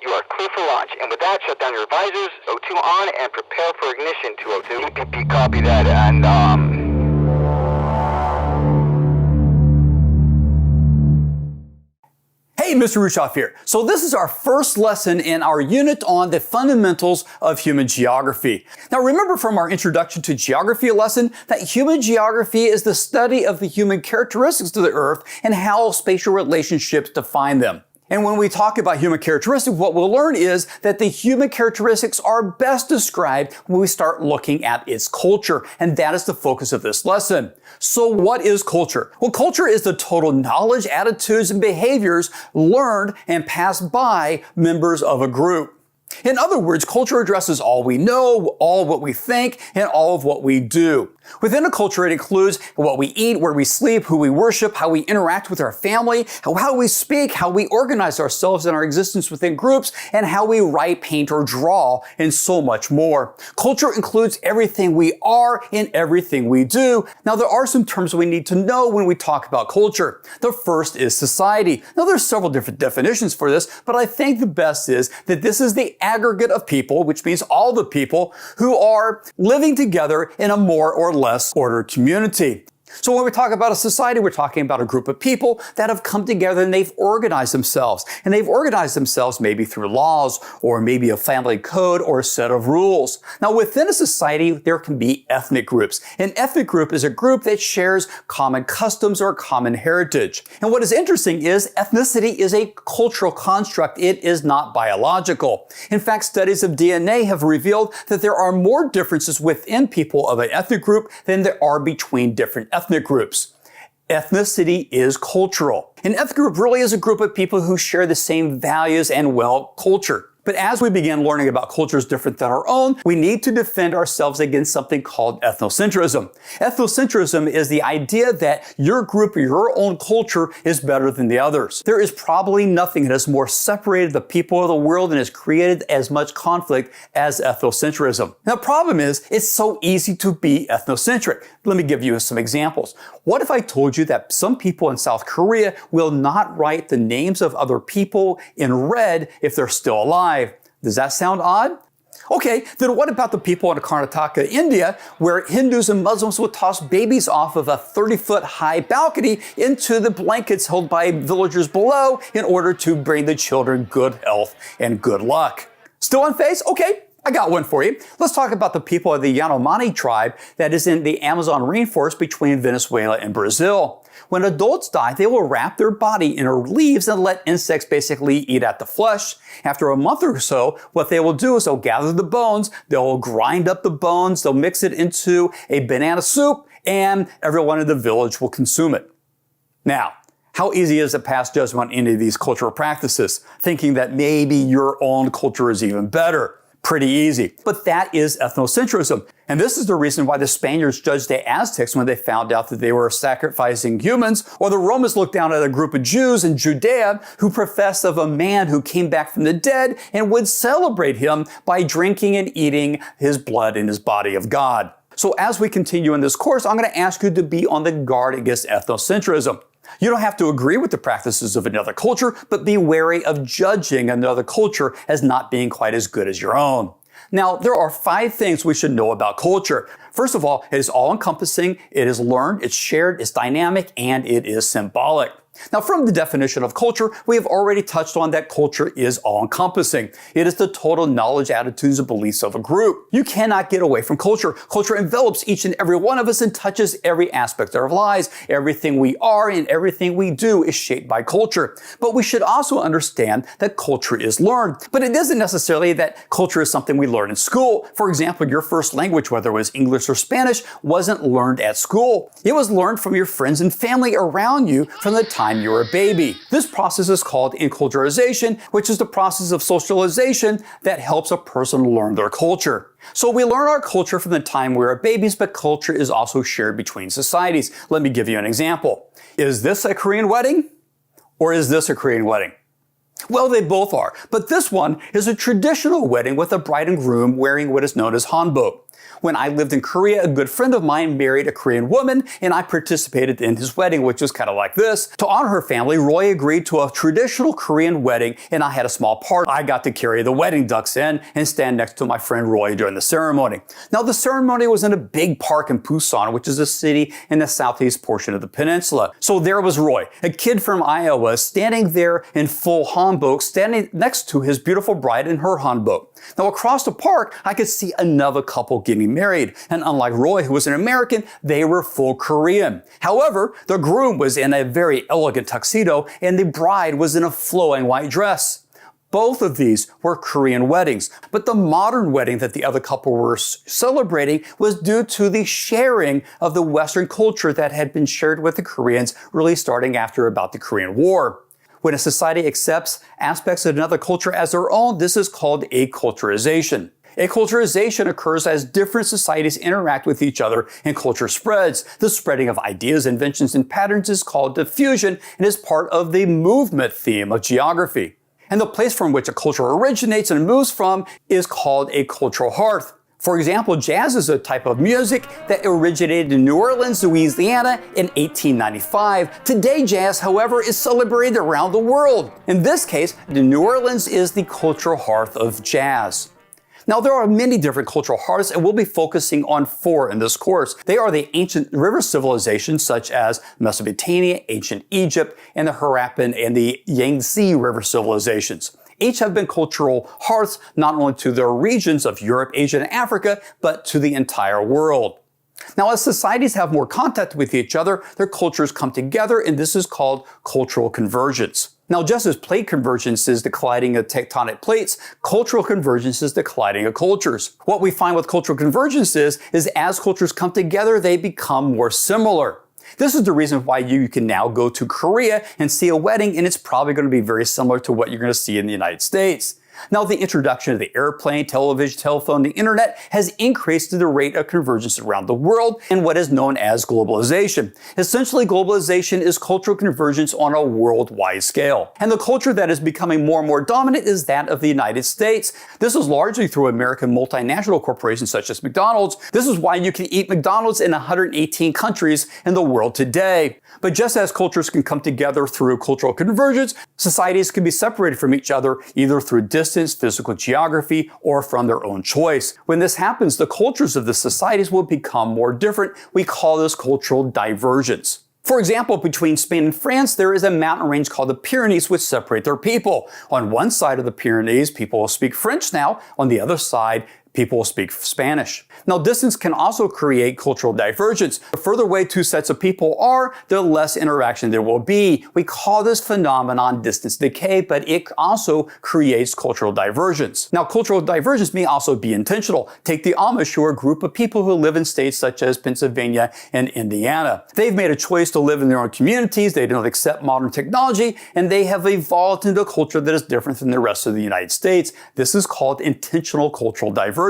You are clear for launch. And with that, shut down your visors, O2 on, and prepare for ignition, 202. Copy that, and Hey, Mr. Rushoff here. So this is our first lesson in our unit on the fundamentals of human geography. Now remember from our introduction to geography lesson that human geography is the study of the human characteristics of the Earth and how spatial relationships define them. And when we talk about human characteristics, what we'll learn is that the human characteristics are best described when we start looking at its culture. And that is the focus of this lesson. So what is culture? Well, culture is the total knowledge, attitudes, and behaviors learned and passed by members of a group. In other words, culture addresses all we know, all what we think, and all of what we do. Within a culture, it includes what we eat, where we sleep, who we worship, how we interact with our family, how we speak, how we organize ourselves and our existence within groups, and how we write, paint, or draw, and so much more. Culture includes everything we are and everything we do. Now, there are some terms we need to know when we talk about culture. The first is society. Now, there's several different definitions for this, but I think the best is that this is the aggregate of people, which means all the people who are living together in a more or less ordered community. So when we talk about a society, we're talking about a group of people that have come together and they've organized themselves. And they've organized themselves maybe through laws or maybe a family code or a set of rules. Now within a society, there can be ethnic groups. An ethnic group is a group that shares common customs or common heritage. And what is interesting is ethnicity is a cultural construct. It is not biological. In fact, studies of DNA have revealed that there are more differences within people of an ethnic group than there are between different ethnic groups. Ethnicity is cultural. An ethnic group really is a group of people who share the same values and, well, culture. But as we begin learning about cultures different than our own, we need to defend ourselves against something called ethnocentrism. Ethnocentrism is the idea that your group or your own culture is better than the others. There is probably nothing that has more separated the people of the world and has created as much conflict as ethnocentrism. Now, the problem is, it's so easy to be ethnocentric. Let me give you some examples. What if I told you that some people in South Korea will not write the names of other people in red if they're still alive? Does that sound odd? Okay, then what about the people in Karnataka, India, where Hindus and Muslims would toss babies off of a 30-foot high balcony into the blankets held by villagers below in order to bring the children good health and good luck? Still unfazed? Okay, I got one for you. Let's talk about the people of the Yanomami tribe that is in the Amazon rainforest between Venezuela and Brazil. When adults die, they will wrap their body in leaves and let insects basically eat at the flesh. After a month or so, what they will do is they'll gather the bones, they'll grind up the bones, they'll mix it into a banana soup, and everyone in the village will consume it. Now, how easy is it to pass judgment on any of these cultural practices, thinking that maybe your own culture is even better? Pretty easy. But that is ethnocentrism. And this is the reason why the Spaniards judged the Aztecs when they found out that they were sacrificing humans, or the Romans looked down at a group of Jews in Judea who professed of a man who came back from the dead and would celebrate him by drinking and eating his blood in his body of God. So as we continue in this course, I'm going to ask you to be on the guard against ethnocentrism. You don't have to agree with the practices of another culture, but be wary of judging another culture as not being quite as good as your own. Now, there are 5 things we should know about culture. First of all, it is all-encompassing, it is learned, it's shared, it's dynamic, and it is symbolic. Now, from the definition of culture, we have already touched on that culture is all-encompassing. It is the total knowledge, attitudes, and beliefs of a group. You cannot get away from culture. Culture envelops each and every one of us and touches every aspect of our lives. Everything we are and everything we do is shaped by culture. But we should also understand that culture is learned. But it isn't necessarily that culture is something we learn in school. For example, your first language, whether it was English or Spanish, wasn't learned at school. It was learned from your friends and family around you from the time you were a baby. This process is called enculturization, which is the process of socialization that helps a person learn their culture. So we learn our culture from the time we were babies, but culture is also shared between societies. Let me give you an example. Is this a Korean wedding? Or is this a Korean wedding? Well, they both are, but this one is a traditional wedding with a bride and groom wearing what is known as hanbok. When I lived in Korea, a good friend of mine married a Korean woman, and I participated in his wedding, which was kind of like this. To honor her family, Roy agreed to a traditional Korean wedding, and I had a small part. I got to carry the wedding ducks in and stand next to my friend Roy during the ceremony. Now, the ceremony was in a big park in Busan, which is a city in the southeast portion of the peninsula. So there was Roy, a kid from Iowa, standing there in full hanbok, standing next to his beautiful bride in her hanbok. Now, across the park, I could see another couple getting married, and unlike Roy, who was an American, they were full Korean. However, the groom was in a very elegant tuxedo, and the bride was in a flowing white dress. Both of these were Korean weddings, but the modern wedding that the other couple were celebrating was due to the sharing of the Western culture that had been shared with the Koreans, really starting after about the Korean War. When a society accepts aspects of another culture as their own, this is called acculturation. Acculturation occurs as different societies interact with each other and culture spreads. The spreading of ideas, inventions, and patterns is called diffusion and is part of the movement theme of geography. And the place from which a culture originates and moves from is called a cultural hearth. For example, jazz is a type of music that originated in New Orleans, Louisiana in 1895. Today, jazz, however, is celebrated around the world. In this case, New Orleans is the cultural hearth of jazz. Now, there are many different cultural hearths, and we'll be focusing on 4 in this course. They are the ancient river civilizations such as Mesopotamia, ancient Egypt, and the Harappan and the Yangtze river civilizations. Each have been cultural hearths not only to their regions of Europe, Asia, and Africa, but to the entire world. Now, as societies have more contact with each other, their cultures come together, and this is called cultural convergence. Now, just as plate convergence is the colliding of tectonic plates, cultural convergence is the colliding of cultures. What we find with cultural convergence is as cultures come together, they become more similar. This is the reason why you can now go to Korea and see a wedding, and it's probably going to be very similar to what you're going to see in the United States. Now, the introduction of the airplane, television, telephone, the internet has increased the rate of convergence around the world in what is known as globalization. Essentially, globalization is cultural convergence on a worldwide scale. And the culture that is becoming more and more dominant is that of the United States. This is largely through American multinational corporations such as McDonald's. This is why you can eat McDonald's in 118 countries in the world today. But just as cultures can come together through cultural convergence, societies can be separated from each other either through distance, physical geography, or from their own choice. When this happens, the cultures of the societies will become more different. We call this cultural divergence. For example, between Spain and France, there is a mountain range called the Pyrenees which separate their people. On one side of the Pyrenees, people will speak French now. On the other side, people will speak Spanish. Now, distance can also create cultural divergence. The further away two sets of people are, the less interaction there will be. We call this phenomenon distance decay, but it also creates cultural divergence. Now, cultural divergence may also be intentional. Take the Amish, who are a group of people who live in states such as Pennsylvania and Indiana. They've made a choice to live in their own communities. They don't accept modern technology, and they have evolved into a culture that is different than the rest of the United States. This is called intentional cultural divergence.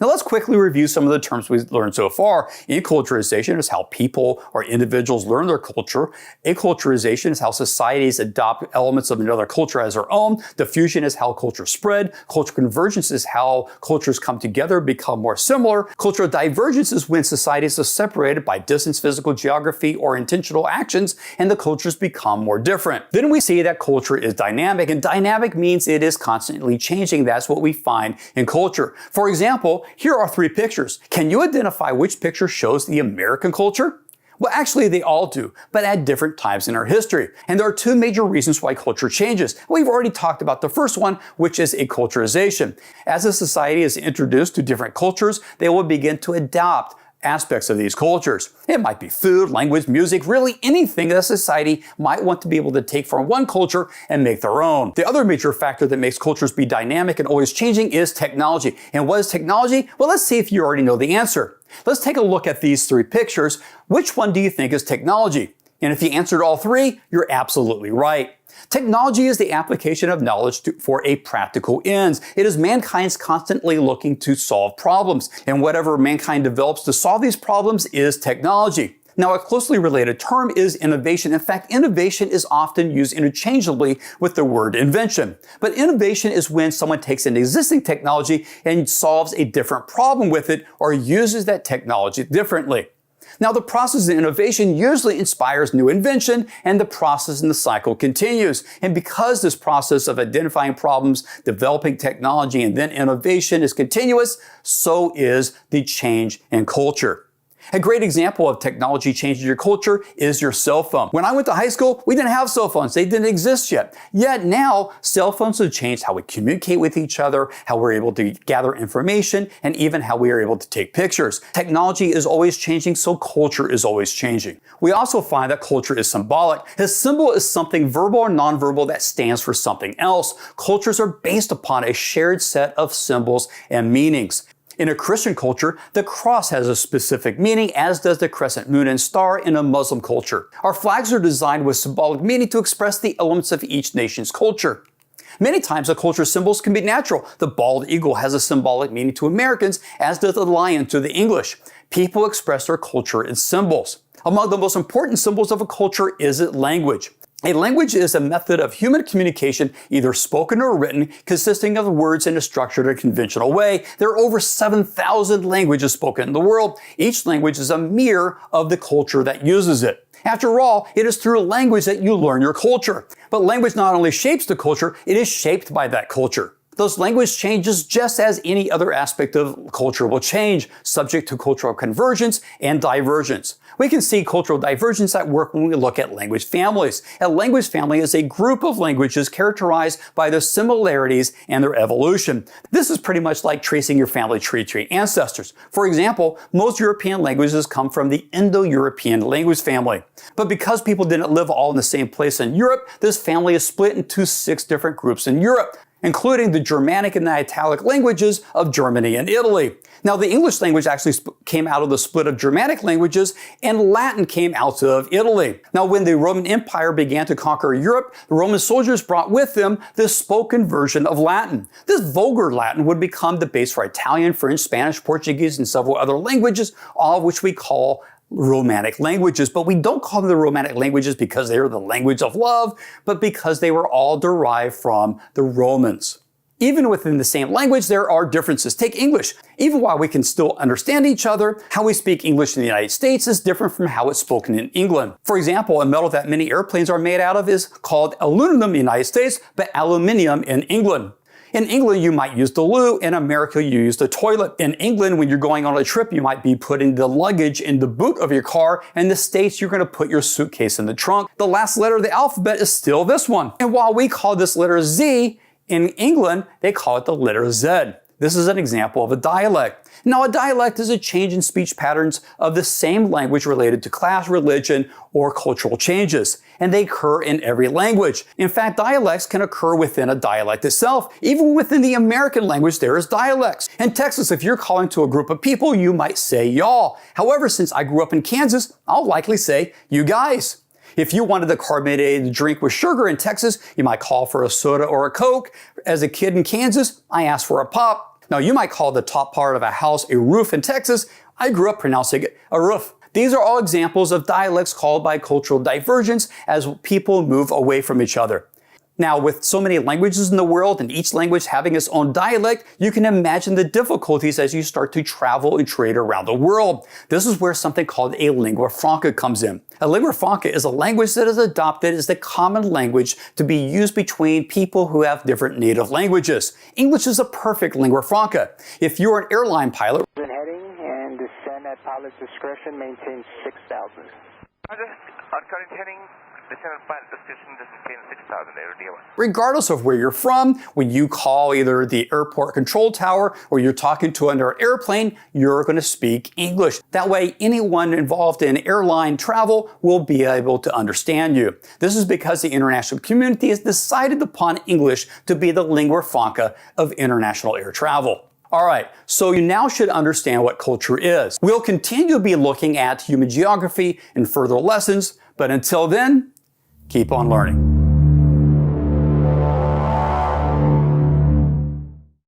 Now, let's quickly review some of the terms we've learned so far. Enculturation is how people or individuals learn their culture. Acculturation is how societies adopt elements of another culture as their own. Diffusion is how cultures spread. Cultural convergence is how cultures come together, become more similar. Cultural divergence is when societies are separated by distance, physical geography, or intentional actions, and the cultures become more different. Then we see that culture is dynamic, and dynamic means it is constantly changing. That's what we find in culture. For example, here are 3 pictures. Can you identify which picture shows the American culture? Well, actually, they all do, but at different times in our history. And there are 2 major reasons why culture changes. We've already talked about the first one, which is acculturation. As a society is introduced to different cultures, they will begin to adopt aspects of these cultures. It might be food, language, music, really anything that society might want to be able to take from one culture and make their own. The other major factor that makes cultures be dynamic and always changing is technology. And what is technology? Well, let's see if you already know the answer. Let's take a look at these 3 pictures. Which one do you think is technology? And if you answered all 3, you're absolutely right. Technology is the application of knowledge for a practical ends. It is mankind's constantly looking to solve problems. And whatever mankind develops to solve these problems is technology. Now, a closely related term is innovation. In fact, innovation is often used interchangeably with the word invention. But innovation is when someone takes an existing technology and solves a different problem with it or uses that technology differently. Now, the process of innovation usually inspires new invention, and the process in the cycle continues. And because this process of identifying problems, developing technology, and then innovation is continuous, so is the change in culture. A great example of technology changing your culture is your cell phone. When I went to high school, we didn't have cell phones. They didn't exist yet. Yet now, cell phones have changed how we communicate with each other, how we're able to gather information, and even how we are able to take pictures. Technology is always changing, so culture is always changing. We also find that culture is symbolic. A symbol is something verbal or nonverbal that stands for something else. Cultures are based upon a shared set of symbols and meanings. In a Christian culture, the cross has a specific meaning, as does the crescent moon and star in a Muslim culture. Our flags are designed with symbolic meaning to express the elements of each nation's culture. Many times, a culture's symbols can be natural. The bald eagle has a symbolic meaning to Americans, as does the lion to the English. People express their culture in symbols. Among the most important symbols of a culture is its language. A language is a method of human communication, either spoken or written, consisting of words in a structured or conventional way. There are over 7,000 languages spoken in the world. Each language is a mirror of the culture that uses it. After all, it is through language that you learn your culture. But language not only shapes the culture, it is shaped by that culture. Those language changes just as any other aspect of culture will change, subject to cultural convergence and divergence. We can see cultural divergence at work when we look at language families. A language family is a group of languages characterized by their similarities and their evolution. This is pretty much like tracing your family tree to your ancestors. For example, most European languages come from the Indo-European language family. But because people didn't live all in the same place in Europe, this family is split into 6 different groups in Europe, including the Germanic and the Italic languages of Germany and Italy. Now, the English language actually came out of the split of Germanic languages, and Latin came out of Italy. Now, when the Roman Empire began to conquer Europe, the Roman soldiers brought with them the spoken version of Latin. This vulgar Latin would become the base for Italian, French, Spanish, Portuguese, and several other languages, all of which we call Romantic languages. But we don't call them the Romantic languages because they are the language of love, but because they were all derived from the Romans. Even within the same language, there are differences. Take English. Even while we can still understand each other, how we speak English in the United States is different from how it's spoken in England. For example, a metal that many airplanes are made out of is called aluminum in the United States, but aluminium in England. In England, you might use the loo. In America, you use the toilet. In England, when you're going on a trip, you might be putting the luggage in the boot of your car. In the States, you're going to put your suitcase in the trunk. The last letter of the alphabet is still this one. And while we call this letter Z, in England, they call it the letter Z. This is an example of a dialect. Now, a dialect is a change in speech patterns of the same language related to class, religion, or cultural changes, and they occur in every language. In fact, dialects can occur within a dialect itself. Even within the American language, there is dialects. In Texas, if you're calling to a group of people, you might say y'all. However, since I grew up in Kansas, I'll likely say you guys. If you wanted a carbonated drink with sugar in Texas, you might call for a soda or a Coke. As a kid in Kansas, I asked for a pop. Now, you might call the top part of a house a roof in Texas. I grew up pronouncing it a roof. These are all examples of dialects caused by cultural divergence as people move away from each other. Now, with so many languages in the world and each language having its own dialect, you can imagine the difficulties as you start to travel and trade around the world. This is where something called a lingua franca comes in. A lingua franca is a language that is adopted as the common language to be used between people who have different native languages. English is a perfect lingua franca. If you're an airline pilot, heading and descend at pilot's discretion, maintain 6,000. On current heading, descend at pilot discretion, maintain 6,000 air. regardless of where you're from, when you call either the airport control tower or you're talking to another airplane, you're going to speak English. That way, anyone involved in airline travel will be able to understand you. This is because the international community has decided upon English to be the lingua franca of international air travel. All right, so you now should understand what culture is. We'll continue to be looking at human geography in further lessons, but until then, keep on learning.